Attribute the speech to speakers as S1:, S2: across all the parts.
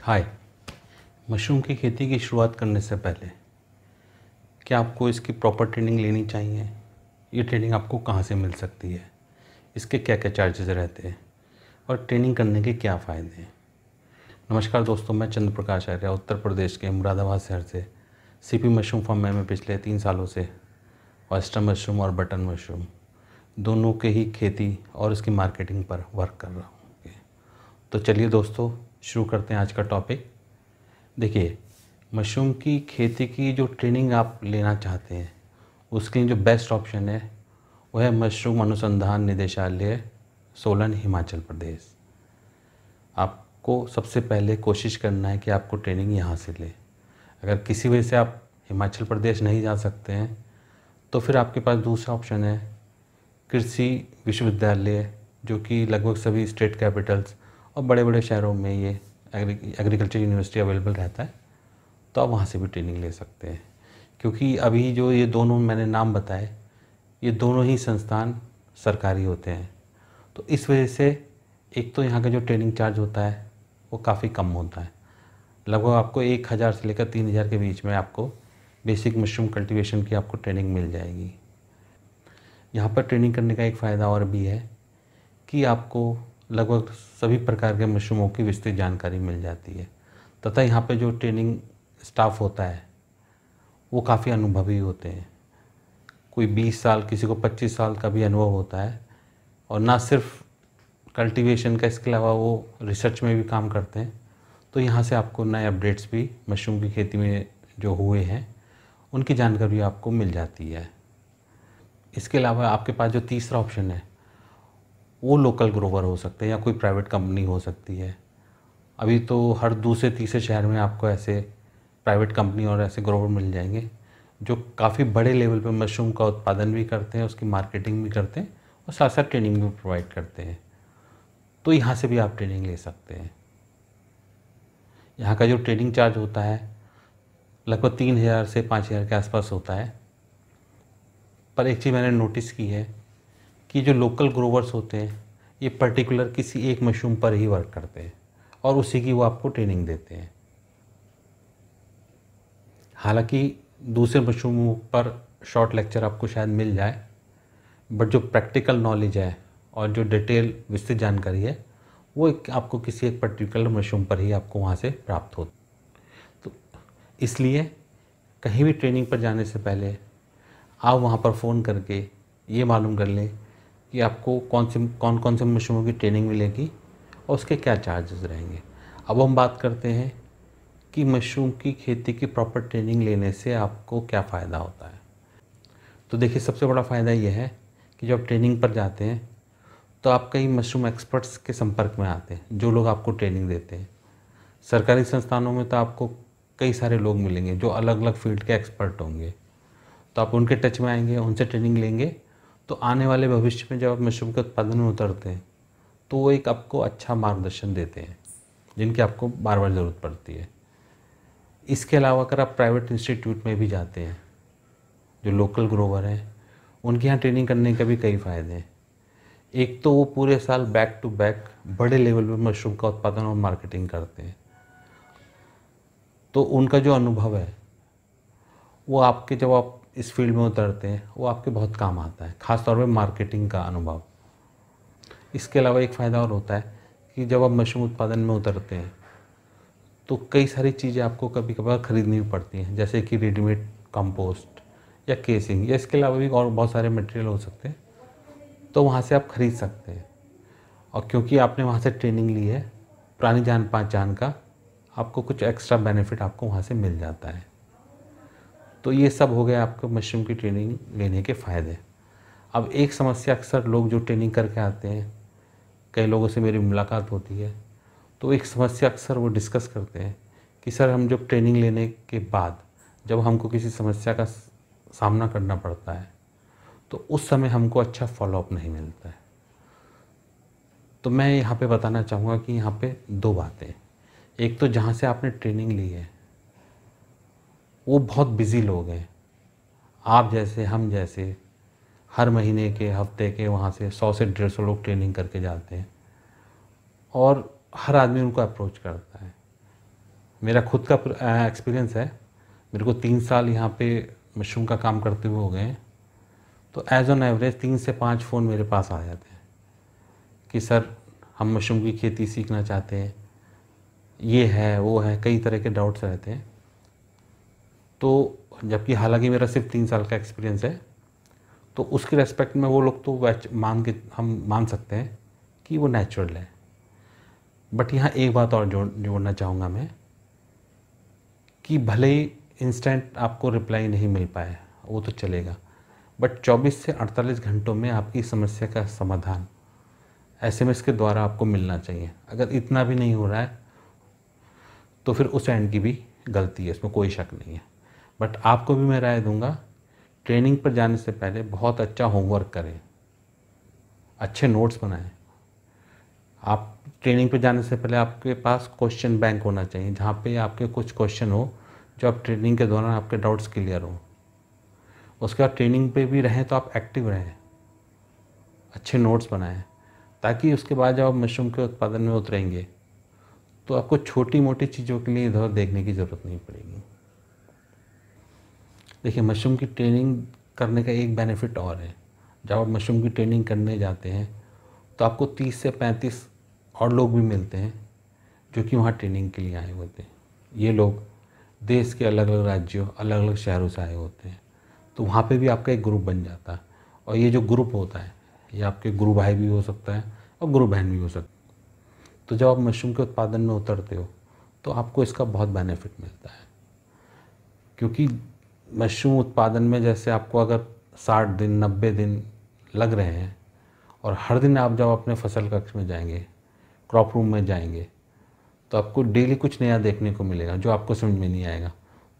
S1: हाय। Mushroom की खेती की शुरुआत करने से पहले क्या आपको इसकी प्रॉपर ट्रेनिंग लेनी चाहिए? ये ट्रेनिंग आपको कहाँ से मिल सकती है? इसके क्या क्या चार्जेस रहते हैं और ट्रेनिंग करने के क्या फ़ायदे हैं? नमस्कार दोस्तों, मैं चंद्र प्रकाश आर्य उत्तर प्रदेश के मुरादाबाद शहर से सीपी मशरूम फार्म में पिछले 3 सालों से ऑयस्टर मशरूम और बटन मशरूम दोनों के ही खेती और उसकी मार्केटिंग पर वर्क कर रहा हूँ। तो चलिए दोस्तों, शुरू करते हैं आज का टॉपिक। देखिए, मशरूम की खेती की जो ट्रेनिंग आप लेना चाहते हैं उसके लिए जो बेस्ट ऑप्शन है वह है मशरूम अनुसंधान निदेशालय, सोलन, हिमाचल प्रदेश। आपको सबसे पहले कोशिश करना है कि आपको ट्रेनिंग यहाँ से लें। अगर किसी वजह से आप हिमाचल प्रदेश नहीं जा सकते हैं तो फिर आपके पास दूसरा ऑप्शन है कृषि विश्वविद्यालय, जो कि लगभग सभी स्टेट कैपिटल्स और बड़े बड़े शहरों में ये एग्रीकल्चर यूनिवर्सिटी अवेलेबल रहता है, तो आप वहाँ से भी ट्रेनिंग ले सकते हैं। क्योंकि अभी जो ये दोनों मैंने नाम बताए, ये दोनों ही संस्थान सरकारी होते हैं, तो इस वजह से एक तो यहाँ का जो ट्रेनिंग चार्ज होता है वो काफ़ी कम होता है। लगभग आपको 1000 से लेकर 3000 के बीच में आपको बेसिक मशरूम कल्टीवेशन की आपको ट्रेनिंग मिल जाएगी। यहाँ पर ट्रेनिंग करने का एक फ़ायदा और भी है कि आपको लगभग सभी प्रकार के मशरूमों की विस्तृत जानकारी मिल जाती है तथा यहाँ पे जो ट्रेनिंग स्टाफ होता है वो काफ़ी अनुभवी होते हैं। कोई 20 साल, किसी को 25 साल का भी अनुभव होता है, और ना सिर्फ कल्टीवेशन का, इसके अलावा वो रिसर्च में भी काम करते हैं। तो यहाँ से आपको नए अपडेट्स भी मशरूम की खेती में जो हुए हैं उनकी जानकारी आपको मिल जाती है। इसके अलावा आपके पास जो तीसरा ऑप्शन है वो लोकल ग्रोवर हो सकते हैं या कोई प्राइवेट कंपनी हो सकती है। अभी तो हर दूसरे तीसरे शहर में आपको ऐसे प्राइवेट कंपनी और ऐसे ग्रोवर मिल जाएंगे जो काफ़ी बड़े लेवल पर मशरूम का उत्पादन भी करते हैं, उसकी मार्केटिंग भी करते हैं और साथ साथ ट्रेनिंग भी प्रोवाइड करते हैं। तो यहाँ से भी आप ट्रेनिंग ले सकते हैं। यहाँ का जो ट्रेनिंग चार्ज होता है लगभग 3000 से 5000 के आसपास होता है। पर एक चीज़ मैंने नोटिस की है कि जो लोकल ग्रोवर्स होते हैं ये पर्टिकुलर किसी एक मशरूम पर ही वर्क करते हैं और उसी की वो आपको ट्रेनिंग देते हैं। हालांकि दूसरे मशरूमों पर शॉर्ट लेक्चर आपको शायद मिल जाए, बट जो प्रैक्टिकल नॉलेज है और जो डिटेल विस्तृत जानकारी है वो आपको किसी एक पर्टिकुलर मशरूम पर ही आपको वहाँ से प्राप्त होती। तो इसलिए कहीं भी ट्रेनिंग पर जाने से पहले आप वहाँ पर फ़ोन करके ये मालूम कर लें कि आपको कौन कौन से मशरूमों की ट्रेनिंग मिलेगी और उसके क्या चार्जेस रहेंगे। अब हम बात करते हैं कि मशरूम की खेती की प्रॉपर ट्रेनिंग लेने से आपको क्या फ़ायदा होता है। तो देखिए, सबसे बड़ा फ़ायदा ये है कि जब ट्रेनिंग पर जाते हैं तो आप कई मशरूम एक्सपर्ट्स के संपर्क में आते हैं जो लोग आपको ट्रेनिंग देते हैं। सरकारी संस्थानों में तो आपको कई सारे लोग मिलेंगे जो अलग अलग फील्ड के एक्सपर्ट होंगे, तो आप उनके टच में आएंगे, उनसे ट्रेनिंग लेंगे, तो आने वाले भविष्य में जब आप मशरूम के उत्पादन में उतरते हैं तो वो एक आपको अच्छा मार्गदर्शन देते हैं जिनकी आपको बार बार ज़रूरत पड़ती है। इसके अलावा अगर आप प्राइवेट इंस्टीट्यूट में भी जाते हैं, जो लोकल ग्रोवर हैं उनके यहाँ ट्रेनिंग करने के भी कई फ़ायदे हैं। एक तो वो पूरे साल बैक टू बैक बड़े लेवल पर मशरूम का उत्पादन और मार्केटिंग करते हैं, तो उनका जो अनुभव है वो आपके, जब आप इस फील्ड में उतरते हैं, वो आपके बहुत काम आता है, ख़ास तौर पे मार्केटिंग का अनुभव। इसके अलावा एक फ़ायदा और होता है कि जब आप मशरूम उत्पादन में उतरते हैं तो कई सारी चीज़ें आपको कभी कभार ख़रीदनी पड़ती हैं, जैसे कि रेडीमेड कंपोस्ट या केसिंग, या इसके अलावा भी और बहुत सारे मटेरियल हो सकते हैं, तो वहाँ से आप ख़रीद सकते हैं। और क्योंकि आपने वहाँ से ट्रेनिंग ली है, पुरानी जान पहचान का, आपको कुछ एक्स्ट्रा बेनिफिट आपको वहाँ से मिल जाता है। तो ये सब हो गया आपको मशरूम की ट्रेनिंग लेने के फ़ायदे। अब एक समस्या अक्सर लोग जो ट्रेनिंग करके आते हैं, कई लोगों से मेरी मुलाकात होती है, तो एक समस्या अक्सर वो डिस्कस करते हैं कि सर, हम जब ट्रेनिंग लेने के बाद जब हमको किसी समस्या का सामना करना पड़ता है तो उस समय हमको अच्छा फॉलोअप नहीं मिलता है। तो मैं यहाँ पे बताना चाहूँगा कि यहाँ पे 2 बातें। एक तो जहाँ से आपने ट्रेनिंग ली है वो बहुत बिज़ी लोग हैं, आप जैसे, हम जैसे, हर महीने के, हफ्ते के वहाँ से 100 से 150 लोग ट्रेनिंग करके जाते हैं और हर आदमी उनको अप्रोच करता है। मेरा खुद का एक्सपीरियंस है। मेरे को 3 साल यहाँ पे मशरूम का काम करते हुए हो गए हैं। तो एज़ ऑन एवरेज 3 से 5 फ़ोन मेरे पास आ जाते हैं कि सर हम मशरूम की खेती सीखना चाहते हैं, ये है वो है, कई तरह के डाउट्स रहते हैं। तो जबकि हालांकि मेरा सिर्फ 3 साल का एक्सपीरियंस है, तो उसके रेस्पेक्ट में वो लोग तो हम मान सकते हैं कि वो नेचुरल है। बट यहाँ एक बात और जोड़ना चाहूँगा मैं कि भले ही इंस्टेंट आपको रिप्लाई नहीं मिल पाए, वो तो चलेगा, बट 24 से 48 घंटों में आपकी समस्या का समाधान SMS के द्वारा आपको मिलना चाहिए। अगर इतना भी नहीं हो रहा है तो फिर उस एंड की भी गलती है, इसमें कोई शक नहीं है। बट आपको भी मैं राय दूंगा, ट्रेनिंग पर जाने से पहले बहुत अच्छा होमवर्क करें, अच्छे नोट्स बनाएं। आप ट्रेनिंग पर जाने से पहले आपके पास क्वेश्चन बैंक होना चाहिए, जहाँ पे आपके कुछ क्वेश्चन हो जो आप ट्रेनिंग के दौरान आपके डाउट्स क्लियर हो। उसके बाद ट्रेनिंग पे भी रहें तो आप एक्टिव रहें, अच्छे नोट्स बनाएं, ताकि उसके बाद जब आप मशरूम के उत्पादन में उतरेंगे तो आपको छोटी मोटी चीज़ों के लिए इधर देखने की ज़रूरत नहीं पड़ेगी। देखिए, मशरूम की ट्रेनिंग करने का एक बेनिफिट और है। जब आप मशरूम की ट्रेनिंग करने जाते हैं तो आपको 30 से 35 और लोग भी मिलते हैं जो कि वहाँ ट्रेनिंग के लिए आए होते हैं। ये लोग देश के अलग अलग राज्यों, अलग अलग शहरों से आए होते हैं। तो वहाँ पे भी आपका एक ग्रुप बन जाता है, और ये जो ग्रुप होता है ये आपके गुरु भाई भी हो सकता है और गुरु बहन भी हो सकता है। तो जब आप मशरूम के उत्पादन में उतरते हो तो आपको इसका बहुत बेनिफिट मिलता है, क्योंकि मशरूम उत्पादन में जैसे आपको अगर 60 दिन 90 दिन लग रहे हैं, और हर दिन आप जब अपने फसल कक्ष में जाएंगे, क्रॉप रूम में जाएंगे, तो आपको डेली कुछ नया देखने को मिलेगा जो आपको समझ में नहीं आएगा।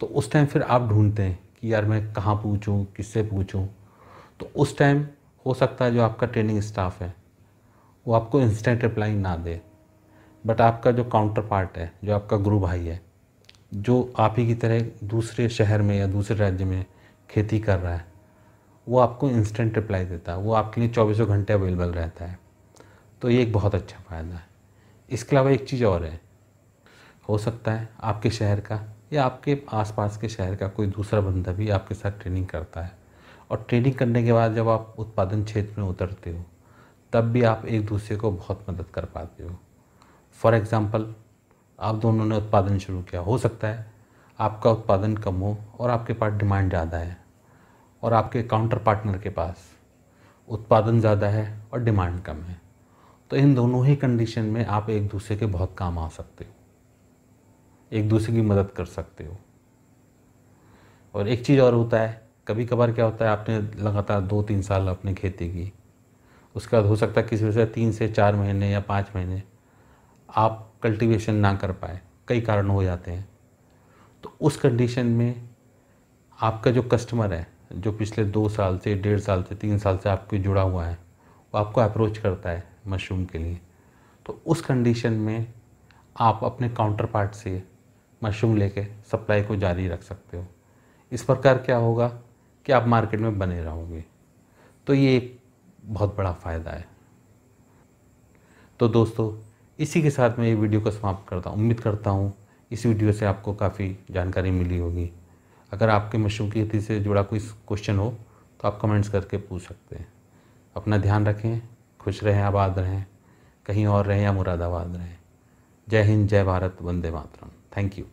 S1: तो उस टाइम फिर आप ढूंढते हैं कि यार मैं कहाँ पूछूँ, किससे पूछूँ। तो उस टाइम हो सकता है जो आपका ट्रेनिंग स्टाफ है वो आपको इंस्टेंट रिप्लाई ना दे, बट आपका जो काउंटर पार्ट है, जो आपका गुरु भाई है, जो आप ही की तरह दूसरे शहर में या दूसरे राज्य में खेती कर रहा है, वो आपको इंस्टेंट रिप्लाई देता है, वो आपके लिए 24 घंटे अवेलेबल रहता है। तो ये एक बहुत अच्छा फ़ायदा है। इसके अलावा एक चीज़ और है, हो सकता है आपके शहर का या आपके आसपास के शहर का कोई दूसरा बंदा भी आपके साथ ट्रेनिंग करता है, और ट्रेनिंग करने के बाद जब आप उत्पादन क्षेत्र में उतरते हो तब भी आप एक दूसरे को बहुत मदद कर पाते हो। फॉर एग्ज़ाम्पल, आप दोनों ने उत्पादन शुरू किया, हो सकता है आपका उत्पादन कम हो और आपके पास डिमांड ज़्यादा है, और आपके काउंटर पार्टनर के पास उत्पादन ज़्यादा है और डिमांड कम है। तो इन दोनों ही कंडीशन में आप एक दूसरे के बहुत काम आ सकते हो, एक दूसरे की मदद कर सकते हो। और एक चीज़ और होता है, कभी कभार क्या होता है, आपने लगातार 2-3 साल अपनी खेती की, उसके बाद हो सकता है किसी वजह से 3 से 4 महीने या 5 महीने आप कल्टीवेशन ना कर पाए, कई कारण हो जाते हैं। तो उस कंडीशन में आपका जो कस्टमर है, जो पिछले 2 साल से, 1.5 साल से, 3 साल से आपके जुड़ा हुआ है, वो आपको अप्रोच करता है मशरूम के लिए। तो उस कंडीशन में आप अपने काउंटर पार्ट से मशरूम लेके सप्लाई को जारी रख सकते हो। इस प्रकार क्या होगा कि आप मार्केट में बने रहोगे। तो ये एक बहुत बड़ा फ़ायदा है। तो दोस्तों, इसी के साथ मैं ये वीडियो को समाप्त करता हूँ। उम्मीद करता हूँ इस वीडियो से आपको काफ़ी जानकारी मिली होगी। अगर आपके मशरूम की खेती से जुड़ा कोई क्वेश्चन हो तो आप कमेंट्स करके पूछ सकते हैं। अपना ध्यान रखें, खुश रहें, आबाद रहें, कहीं और रहें या मुरादाबाद रहें। जय हिंद, जय भारत, वंदे मातरम। Thank you.